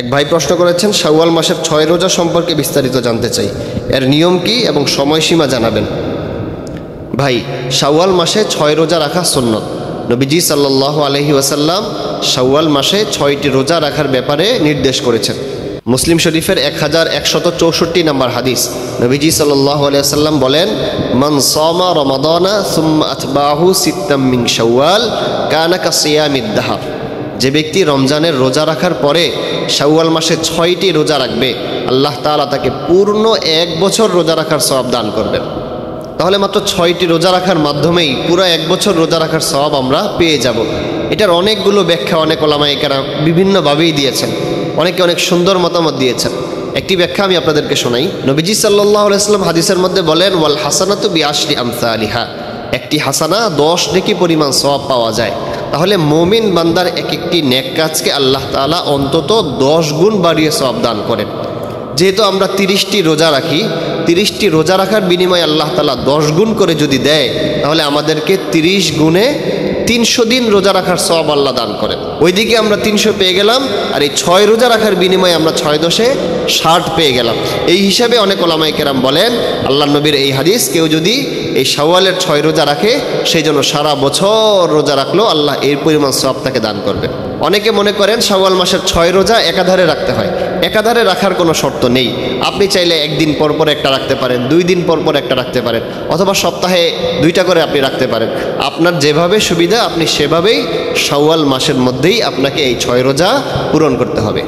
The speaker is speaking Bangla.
এক ভাই প্রশ্ন করেছেন, শাওয়াল মাসের 6 রোজা সম্পর্কে বিস্তারিত জানতে চাই, এর নিয়ম কি এবং সময়সীমা জানাবেন। ভাই, শাওয়াল মাসে 6 রোজা রাখা সুন্নত। নবীজি সাল্লাল্লাহু আলাইহি ওয়াসাল্লাম শাওয়াল মাসে 6টি রোজা রাখার ব্যাপারে নির্দেশ করেছেন। মুসলিম শরীফের 1164 নম্বর হাদিস, নবীজি সাল্লাল্লাহু আলাইহি ওয়াসাল্লাম বলেন, মান সামা রমাদানা সুম্মা আতবাহু সিত্তাম মিন শাওয়াল কানা কাসিয়ামিদ দাহর। যে ব্যক্তি রমজানের রোজা রাখার পরে শাওয়াল মাসে 6টি রোজা রাখবে, আল্লাহ তাআলা তাকে পূর্ণ 1 বছর রোজা রাখার সওয়াব দান করবেন। তাহলে মাত্র 6টি রোজা রাখার মাধ্যমেই পুরো 1 বছর রোজা রাখার সওয়াব আমরা পেয়ে যাব। এটার অনেকগুলো ব্যাখ্যা অনেক উলামায়ে কেরাম বিভিন্নভাবেই দিয়েছেন, অনেকে অনেক সুন্দর মতামত দিয়েছেন। একটি ব্যাখ্যা আমি আপনাদেরকে শোনাই। নবীজি সাল্লাল্লাহু আলাইহি ওয়াসাল্লাম হাদিসের মধ্যে বলেন, ওয়াল হাসানাতু বিআশরি আমসালিহা, একটি হাসানা 10 নেকি পরিমাণ সওয়াব পাওয়া যায়। তাহলে মুমিন বান্দার এক একটি নেক কাজকে আল্লাহ তাআলা অন্তত 10 গুণ বাড়িয়ে সওয়াব দান করেন। যেহেতু আমরা 30টি রোজা রাখি, 30টি রোজা রাখার বিনিময়ে আল্লাহ তাআলা 10 গুণ করে যদি দেয়, তাহলে আমাদেরকে 30 গুণে 300 দিন রোজা রাখার সওয়াব আল্লাহ দান করেন। ওইদিকে আমরা 300 পেয়ে গেলাম, আর এই 6 রোজা রাখার বিনিময়ে আমরা 6 দশে 60 পেয়ে গেলাম। এই হিসাবে অনেক উলামায়ে কেরাম বলেন, আল্লাহ নবীর এই হাদিস কেউ যদি এই শাওয়ালের 6 রোজা রাখে, সেই জন্য সারা বছর রোজা রাখলেও আল্লাহ এর পরিমাণ সওয়াব তাকে দান করবেন। অনেকে মনে করেন শাওয়াল মাসের 6 রোজা একাধারে রাখতে হয়। একাধারে রাখার কোনো শর্ত নেই। আপনি চাইলে 1 দিন পর পর একটা রাখতে পারেন, 2 দিন পর পর একটা রাখতে পারেন, অথবা সপ্তাহে 2টা করে আপনি রাখতে পারেন। আপনার যেভাবে সুবিধা আপনি সেভাবেই শাওয়াল মাসের মধ্যেই আপনাকে এই 6 রোজা পূরণ করতে হবে।